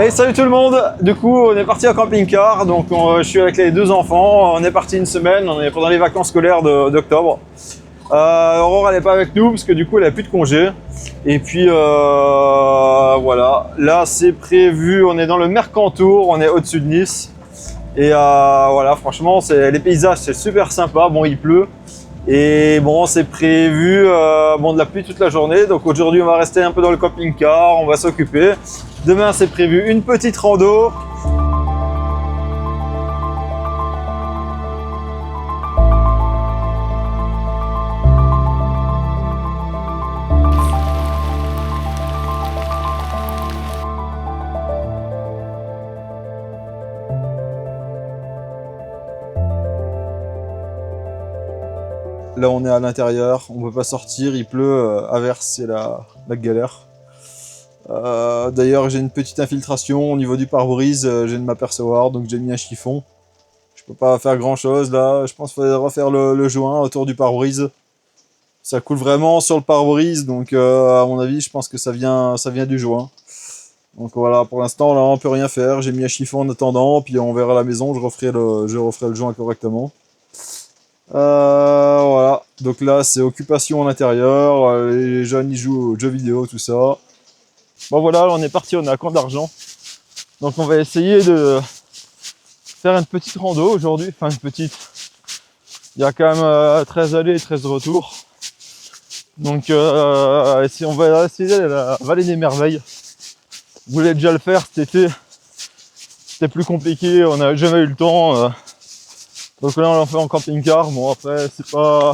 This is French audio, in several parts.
Hey, salut tout le monde. Du coup, on est parti en camping-car. Donc, je suis avec les deux enfants. On est parti une semaine. On est pendant les vacances scolaires d'octobre. Aurore, elle n'est pas avec nous parce que du coup, elle a plus de congé. Et puis, voilà. Là, c'est prévu. On est dans le Mercantour. On est au-dessus de Nice. Et voilà, franchement, les paysages, c'est super sympa. Bon, il pleut. Et bon, c'est prévu de la pluie toute la journée. Donc aujourd'hui, on va rester un peu dans le camping-car. On va s'occuper. Demain, c'est prévu une petite rando. Là, on est à l'intérieur, on ne peut pas sortir, il pleut, averse, c'est la galère. D'ailleurs, j'ai une petite infiltration au niveau du pare-brise, je viens de m'apercevoir, donc j'ai mis un chiffon. Je peux pas faire grand chose là, je pense qu'il faudrait refaire le joint autour du pare-brise. Ça coule vraiment sur le pare-brise, donc à mon avis, je pense que ça vient du joint. Donc voilà, pour l'instant, là, on peut rien faire, j'ai mis un chiffon en attendant, puis on verra à la maison, je referai le joint correctement. Voilà, donc là c'est occupation à l'intérieur, les jeunes ils jouent aux jeux vidéo, tout ça. Bon voilà, on est parti, on est à Camp d'Argent. Donc on va essayer de faire une petite rando aujourd'hui, enfin une petite. Il y a quand même 13 allées et 13 retours. Donc on va essayer d'aller à la Vallée des Merveilles. On voulait déjà le faire cet été, c'était plus compliqué, on n'a jamais eu le temps. Donc là on l'a fait en camping-car, bon après c'est pas...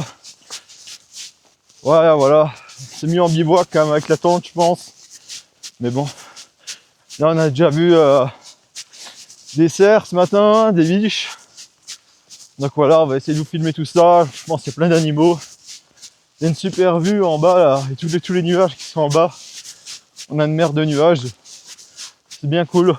Ouais voilà, c'est mieux en bivouac quand même avec la tente je pense. Mais bon, là on a déjà vu des cerfs ce matin, des biches. Donc voilà, on va essayer de vous filmer tout ça, je pense qu'il y a plein d'animaux. Il y a une super vue en bas là, et tous les nuages qui sont en bas. On a une mer de nuages, c'est bien cool.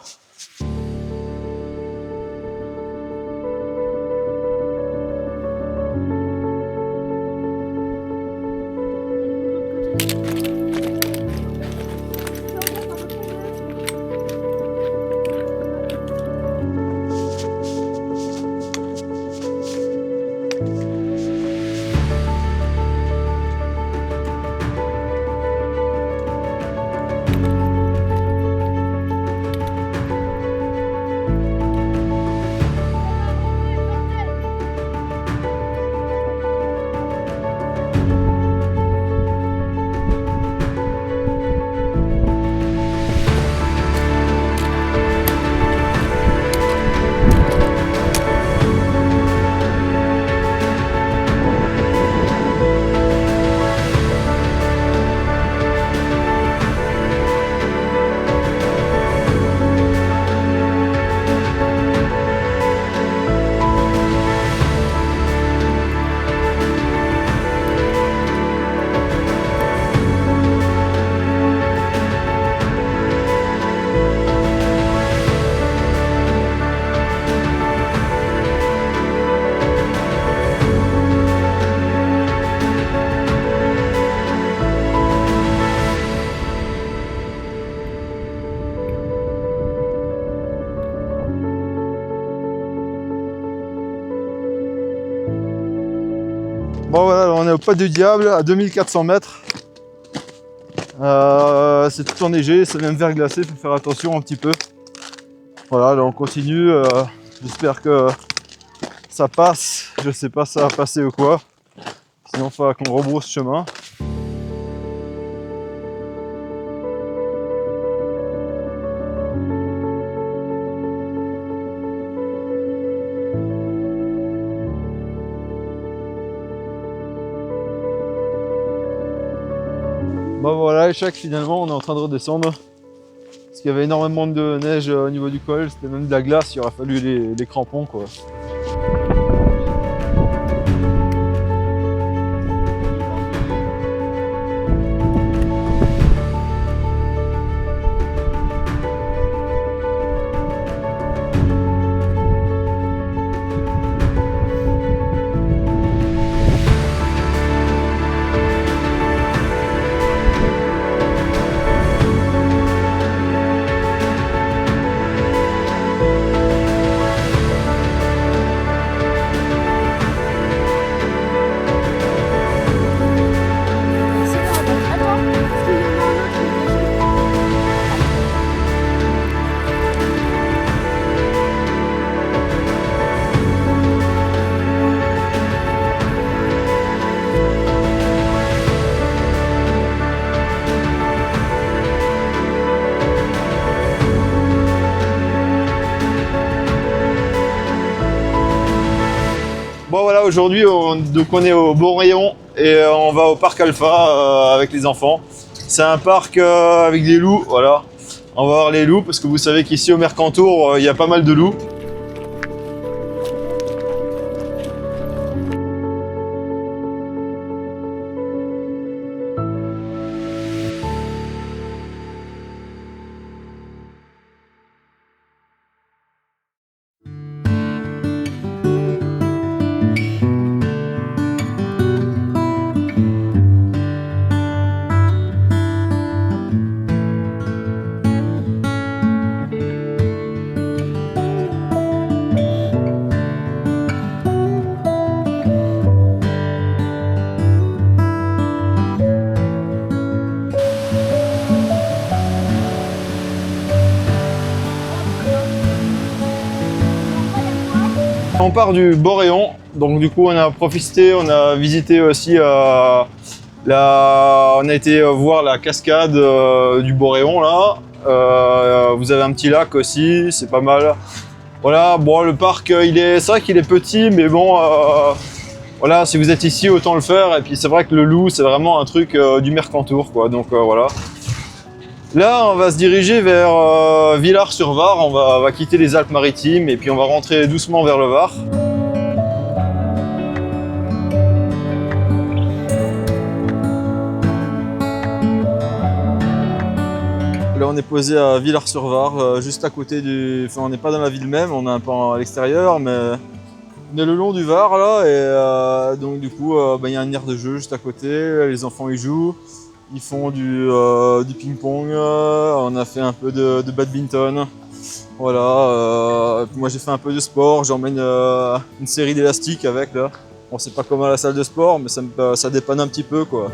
Bon voilà, on est au pas du diable à 2400 mètres. C'est tout enneigé, c'est même verglacé, il faut faire attention un petit peu. Voilà, là on continue, j'espère que ça passe, je sais pas si ça va passer ou quoi. Sinon il faudra qu'on rebrousse chemin. Bon voilà, échec, finalement on est en train de redescendre. Parce qu'il y avait énormément de neige au niveau du col, c'était même de la glace, il aurait fallu les crampons quoi. Bon voilà, aujourd'hui donc on est au Bon Rayon et on va au parc Alpha avec les enfants. C'est un parc avec des loups, voilà. On va voir les loups parce que vous savez qu'ici au Mercantour, il y a pas mal de loups. On part du Bon Rayon, donc du coup on a profité, on a visité aussi on a été voir la cascade du Bon Rayon là. Vous avez un petit lac aussi, c'est pas mal. Voilà, bon le parc c'est vrai qu'il est petit, mais bon voilà, si vous êtes ici autant le faire. Et puis c'est vrai que le loup c'est vraiment un truc du Mercantour quoi, donc voilà. Là, on va se diriger vers Villars-sur-Var, on va quitter les Alpes-Maritimes et puis on va rentrer doucement vers le Var. Là, on est posé à Villars-sur-Var, juste à côté du... Enfin, on n'est pas dans la ville même, on est un peu à l'extérieur, mais on est le long du Var, là, et donc du coup, il y a une aire de jeu juste à côté, les enfants y jouent. Ils font du ping-pong, on a fait un peu de badminton. Voilà, moi j'ai fait un peu de sport, j'emmène une série d'élastiques avec là. Bon, c'est pas comme à la salle de sport, mais ça dépanne un petit peu quoi.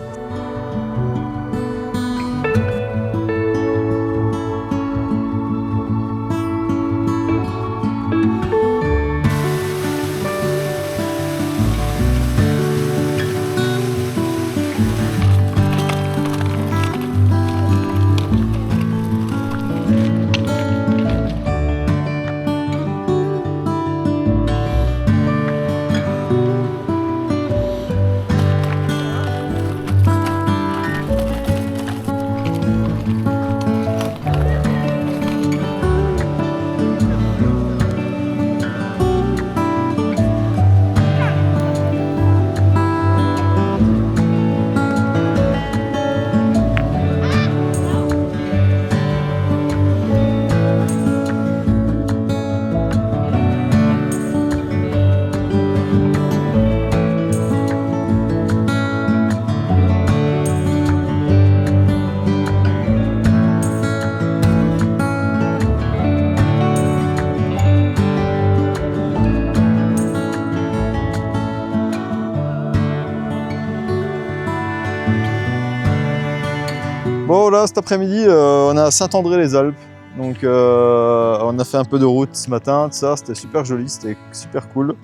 Bon là cet après-midi on est à Saint-André-les-Alpes, donc on a fait un peu de route ce matin, tout ça, c'était super joli, c'était super cool.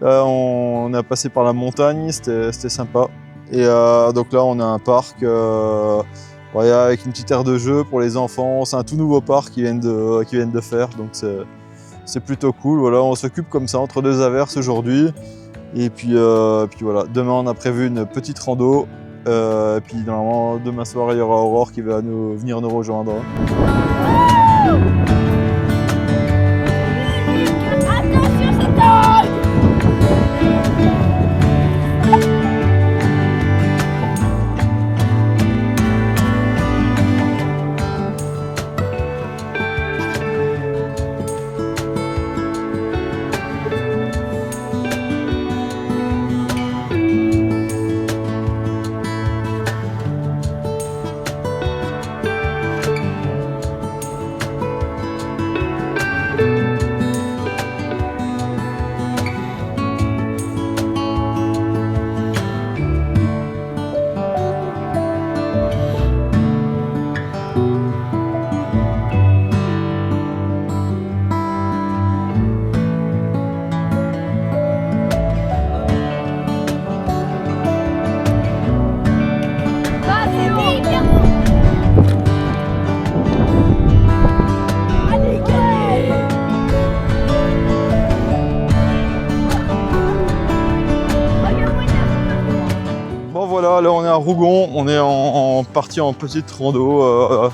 Là on a passé par la montagne, c'était sympa. Et donc là on a un parc avec une petite aire de jeu pour les enfants, c'est un tout nouveau parc qu'ils viennent de faire, donc c'est plutôt cool. Voilà, on s'occupe comme ça entre deux averses aujourd'hui. Et puis voilà, demain on a prévu une petite rando. Et puis normalement demain soir il y aura Aurore qui va venir nous rejoindre. voilà, là on est à Rougon, on est en partie en petite rando.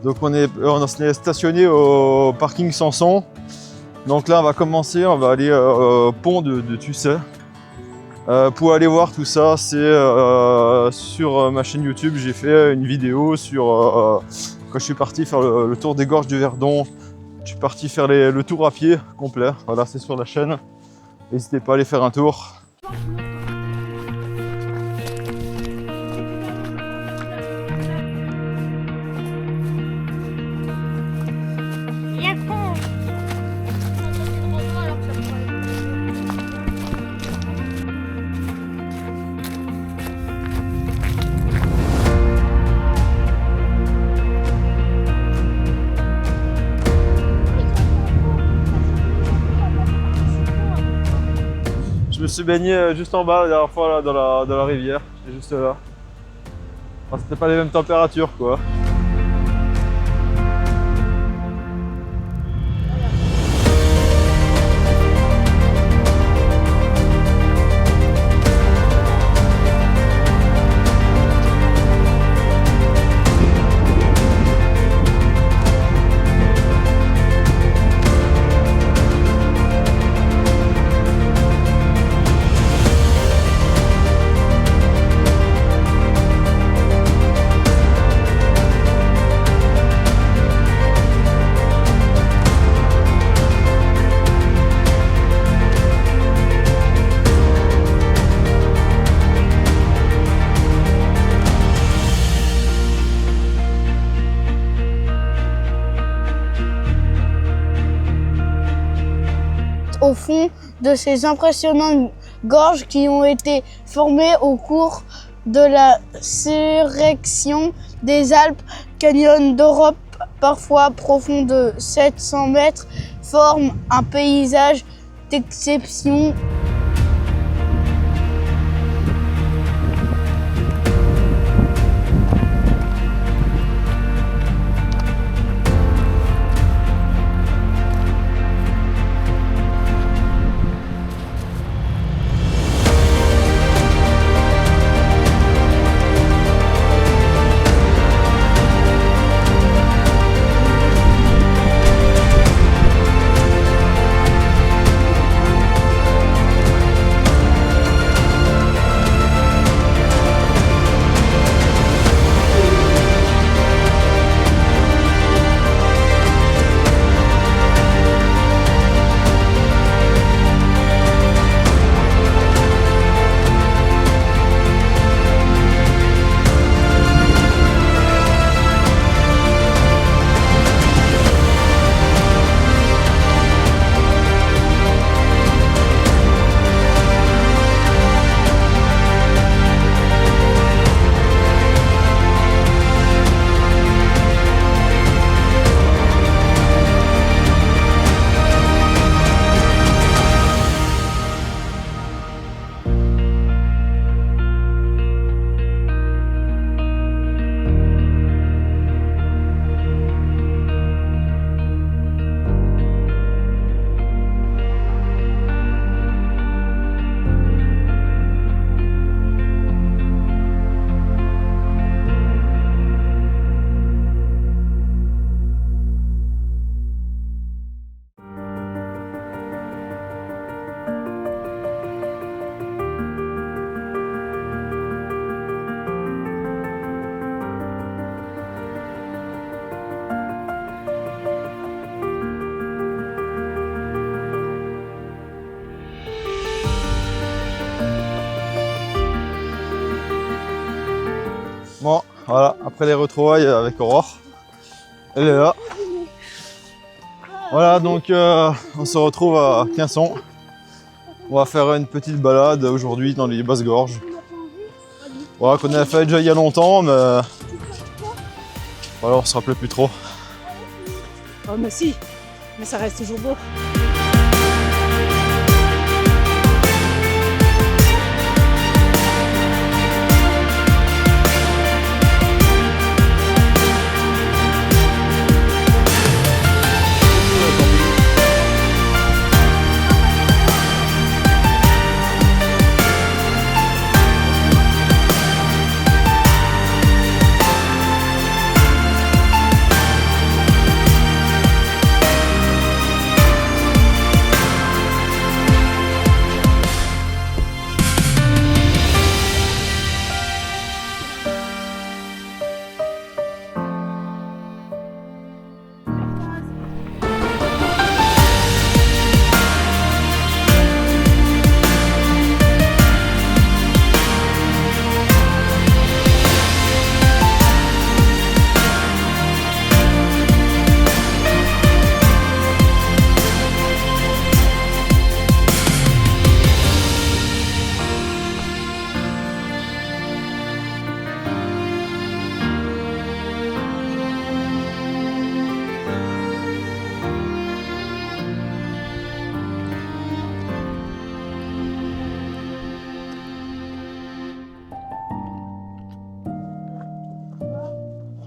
Donc on est stationné au parking Sanson. Donc là on va commencer, on va aller au pont de Tussey. Pour aller voir tout ça, c'est sur ma chaîne YouTube, j'ai fait une vidéo sur quand je suis parti faire le tour des gorges du Verdon. Je suis parti faire le tour à pied complet. Voilà, c'est sur la chaîne. N'hésitez pas à aller faire un tour. Je me suis baigné juste en bas la dernière fois là, dans la rivière, j'étais juste là. Enfin, c'était pas les mêmes températures quoi. Au fond de ces impressionnantes gorges qui ont été formées au cours de la surrection des Alpes, canyon d'Europe, parfois profond de 700 mètres, forment un paysage d'exception. Bon, voilà, après les retrouvailles avec Aurore, elle est là. Voilà, donc on se retrouve à Quinçon. On va faire une petite balade aujourd'hui dans les basses gorges. Voilà, qu'on a fait déjà il y a longtemps, mais voilà, on se rappelait plus trop. Oh mais si, mais ça reste toujours beau.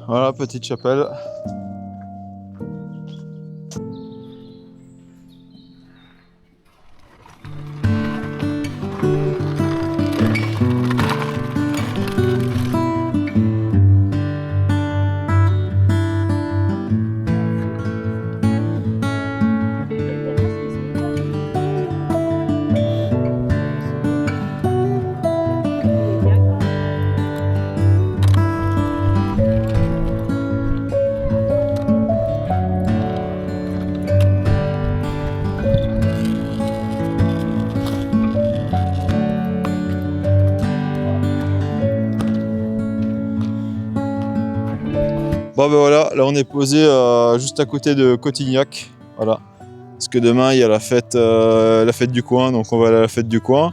Voilà, petite chapelle. Bon ben voilà, là on est posé juste à côté de Cotignac, voilà. Parce que demain il y a la fête du coin, donc on va aller à la fête du coin.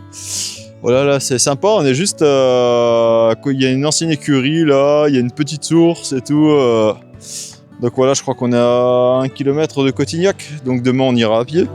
Voilà, là c'est sympa, on est juste, il y a une ancienne écurie là, il y a une petite source et tout. Donc voilà, je crois qu'on est à 1 km de Cotignac, donc demain on ira à pied.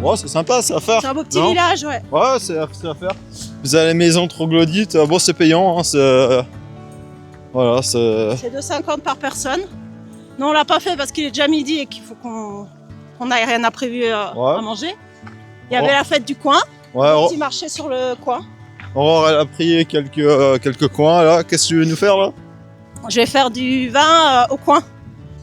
Oh, c'est sympa, c'est à faire. C'est un beau petit non village, ouais. Ouais, c'est à faire. Vous avez la maison troglodyte, bon c'est payant, hein, voilà, c'est... C'est 2,50 par personne. Non, on l'a pas fait parce qu'il est déjà midi et qu'il faut qu'on n'ait rien à prévu à manger. Il y avait la fête du coin, un petit marché sur le coin. Aurore, elle a pris quelques coins là. Qu'est-ce que tu veux nous faire là? Je vais faire du vin au coin.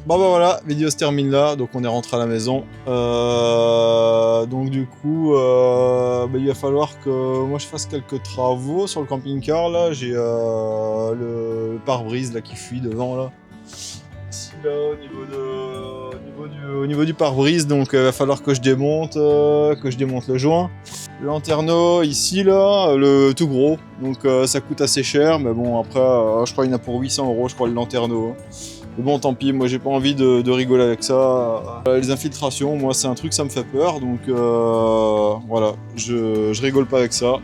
Bon bah voilà, vidéo se termine là, donc on est rentré à la maison. Donc du coup, il va falloir que moi je fasse quelques travaux sur le camping-car là. J'ai le pare-brise là qui fuit devant là. Ici là, au niveau du pare-brise, donc il va falloir que je démonte le joint. Le lanterneau ici là, le tout gros, donc ça coûte assez cher, mais bon après, je crois qu'il y en a pour 800 € je crois le lanterneau. Mais bon, tant pis, moi j'ai pas envie de rigoler avec ça. Les infiltrations, moi c'est un truc, ça me fait peur, donc voilà, je rigole pas avec ça.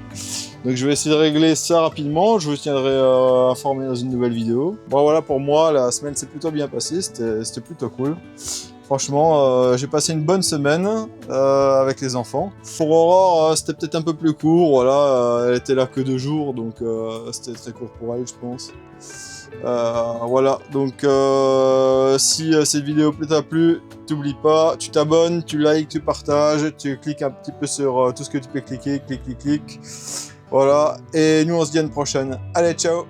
Donc je vais essayer de régler ça rapidement, je vous tiendrai informé dans une nouvelle vidéo. Bon voilà, pour moi, la semaine s'est plutôt bien passée, c'était plutôt cool. Franchement, j'ai passé une bonne semaine avec les enfants. Pour Aurore, c'était peut-être un peu plus court, voilà, elle était là que 2 jours, donc c'était très court pour elle, je pense. Voilà, donc si cette vidéo t'a plu, t'oublies pas, tu t'abonnes, tu likes, tu partages, tu cliques un petit peu sur tout ce que tu peux cliquer, clic. Voilà, et nous on se dit à une prochaine. Allez, ciao!